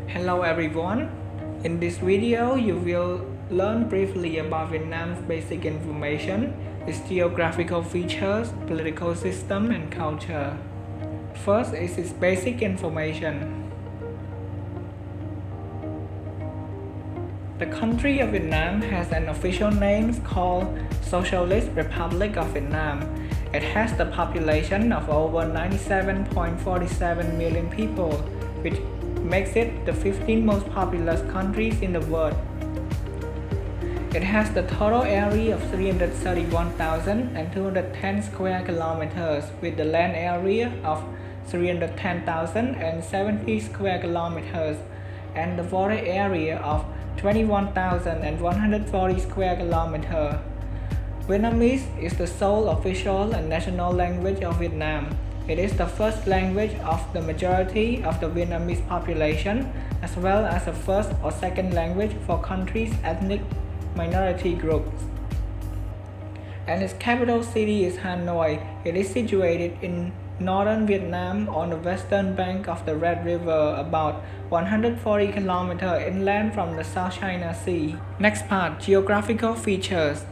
Hello everyone. In this video, you will learn briefly about Vietnam's basic information, its geographical features, political system, and culture. First is its basic information. The country of Vietnam has an official name called Socialist Republic of Vietnam. It has the population of over 97.47 million people, which makes it the 15th most populous countries in the world. It has the total area of 331,210 square kilometers with the land area of 310,070 square kilometers and the water area of 21,140 square kilometers. Vietnamese is the sole official and national language of Vietnam. It is the first language of the majority of the Vietnamese population, as well as the first or second language for country's ethnic minority groups. And its capital city is Hanoi. It is situated in northern Vietnam on the western bank of the Red River, about 140 kilometers inland from the South China Sea. Next part, geographical features.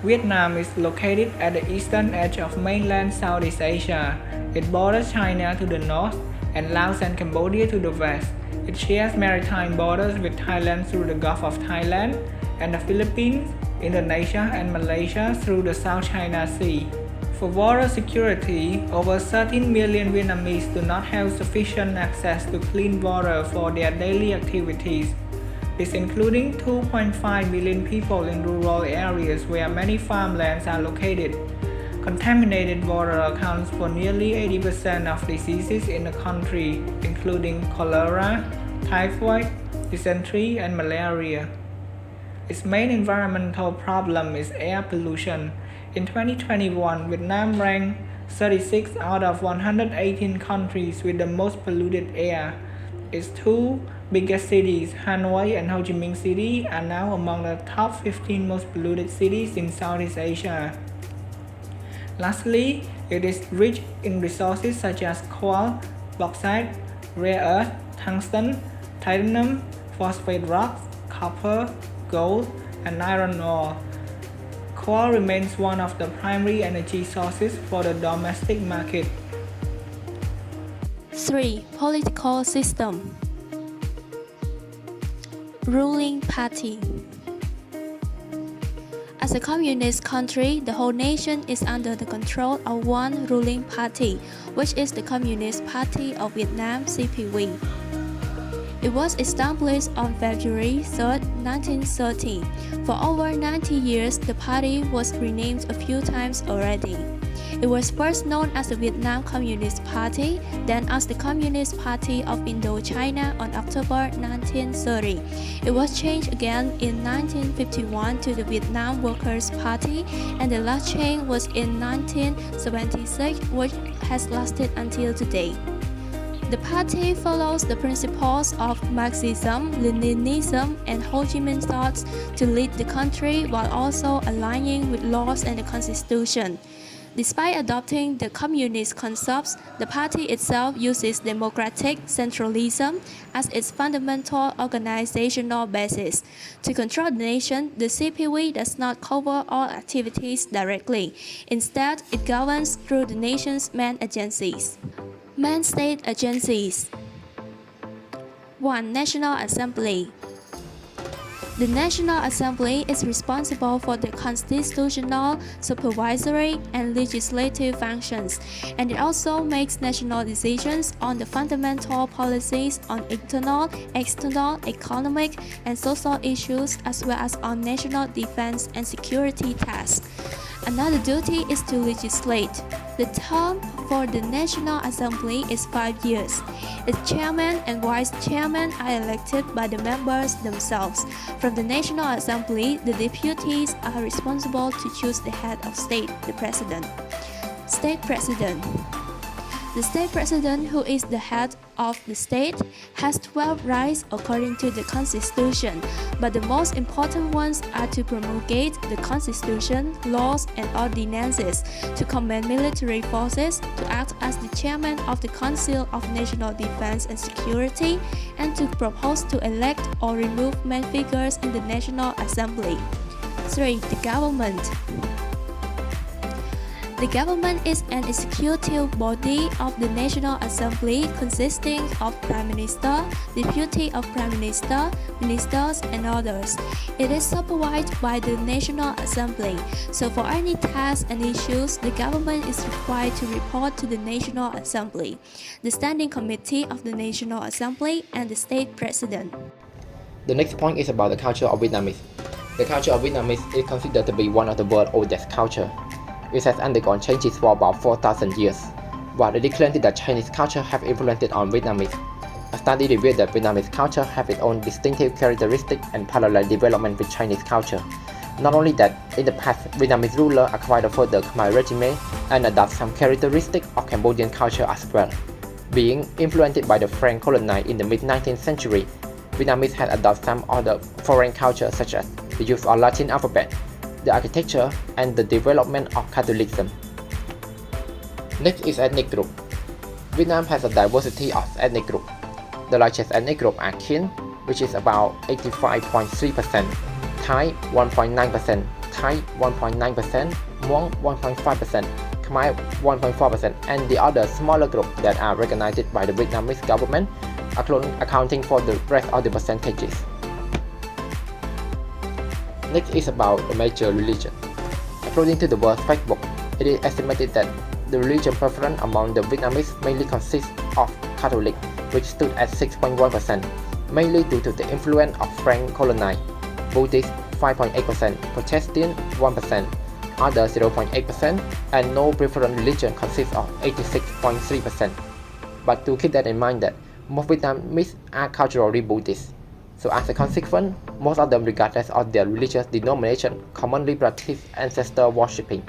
Vietnam is located at the eastern edge of mainland Southeast Asia. It borders China to the north and Laos and Cambodia to the west. It shares maritime borders with Thailand through the Gulf of Thailand and the Philippines, Indonesia and Malaysia through the South China Sea. For water security, over 13 million Vietnamese do not have sufficient access to clean water for their daily activities. This including 2.5 million people in rural areas where many farmlands are located. Contaminated water accounts for nearly 80% of diseases in the country, including cholera, typhoid, dysentery, and malaria. Its main environmental problem is air pollution. In 2021, Vietnam ranked 36 out of 118 countries with the most polluted air. Its two biggest cities, Hanoi and Ho Chi Minh City, are now among the top 15 most polluted cities in Southeast Asia. Lastly, it is rich in resources such as coal, bauxite, rare earth, tungsten, titanium, phosphate rocks, copper, gold, and iron ore. Coal remains one of the primary energy sources for the domestic market. 3. Political system. Ruling party. As a communist country, the whole nation is under the control of one ruling party, which is the Communist Party of Vietnam (CPV). It was established on February 3, 1930. For over 90 years, the party was renamed a few times already. It was first known as the Vietnam Communist Party, then as the Communist Party of Indochina on October 1930. It was changed again in 1951 to the Vietnam Workers' Party, and the last change was in 1976, which has lasted until today. The party follows the principles of Marxism, Leninism, and Ho Chi Minh thoughts to lead the country while also aligning with laws and the constitution. Despite adopting the communist concepts, the party itself uses democratic centralism as its fundamental organizational basis. To control the nation, the CPV does not cover all activities directly. Instead, it governs through the nation's main agencies. Main state agencies. 1. National Assembly. The National Assembly is responsible for the constitutional, supervisory, and legislative functions, and it also makes national decisions on the fundamental policies on internal, external, economic, and social issues, as well as on national defense and security tasks. Another duty is to legislate. The term for the National Assembly is 5 years. Its chairman and vice chairman are elected by the members themselves. From the National Assembly, the deputies are responsible to choose the head of state, the president. State President. The state president, who is the head of the state, has 12 rights according to the constitution, but the most important ones are to promulgate the constitution, laws, and ordinances, to command military forces, to act as the chairman of the Council of National Defense and Security, and to propose to elect or remove main figures in the National Assembly. 3. The government. The government is an executive body of the National Assembly consisting of Prime Minister, Deputy of Prime Minister, Ministers, and others. It is supervised by the National Assembly, so for any tasks and issues, the government is required to report to the National Assembly, the Standing Committee of the National Assembly, and the State President. The next point is about the culture of Vietnamese. The culture of Vietnamese is considered to be one of the world's oldest culture. It has undergone changes for about 4,000 years, while it is claimed that Chinese culture have influenced on Vietnamese. A study revealed that Vietnamese culture have its own distinctive characteristics and parallel development with Chinese culture. Not only that, in the past, Vietnamese rulers acquired further Khmer regime and adopt some characteristics of Cambodian culture as well. Being influenced by the French colony in the mid-19th century, Vietnamese had adopted some other foreign cultures such as the use of Latin alphabet, the architecture, and the development of Catholicism. Next is ethnic group. Vietnam has a diversity of ethnic groups. The largest ethnic group are Kin, which is about 85.3%, Thai 1.9%, Thai 1.9%, Hmong 1.5%, Khmer 1.4%, and the other smaller groups that are recognized by the Vietnamese government, accounting for the rest of the percentages. Next is about the major religion. According to the World Factbook, it is estimated that the religion preference among the Vietnamese mainly consists of Catholic, which stood at 6.1%, mainly due to the influence of French colony, Buddhist 5.8%, Protestant 1%, other 0.8%, and no preferred religion consists of 86.3%. But to keep that in mind that most Vietnamese are culturally Buddhist. So as a consequence, most of them, regardless of their religious denomination, commonly practice ancestor worshipping,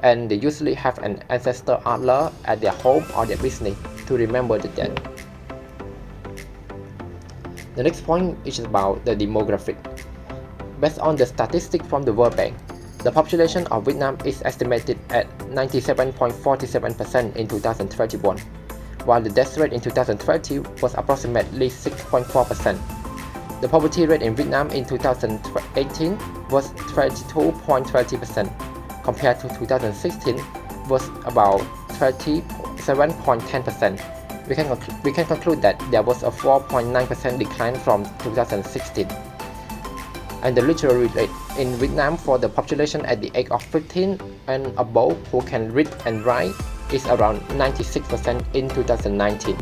and they usually have an ancestor altar at their home or their business to remember the dead. The next point is about the demographic. Based on the statistics from the World Bank, the population of Vietnam is estimated at 97.47% in 2021, while the death rate in 2020 was approximately 6.4%. The poverty rate in Vietnam in 2018 was 32.20%, compared to 2016 was about 37.10%. We can conclude that there was a 4.9% decline from 2016. And the literacy rate in Vietnam for the population at the age of 15 and above who can read and write is around 96% in 2019.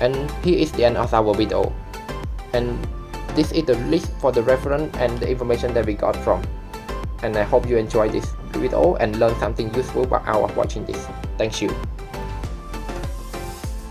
And here is the end of our video. And this is the list for the reference and the information that we got from. And I hope you enjoyed this video and learned something useful out of watching this. Thank you.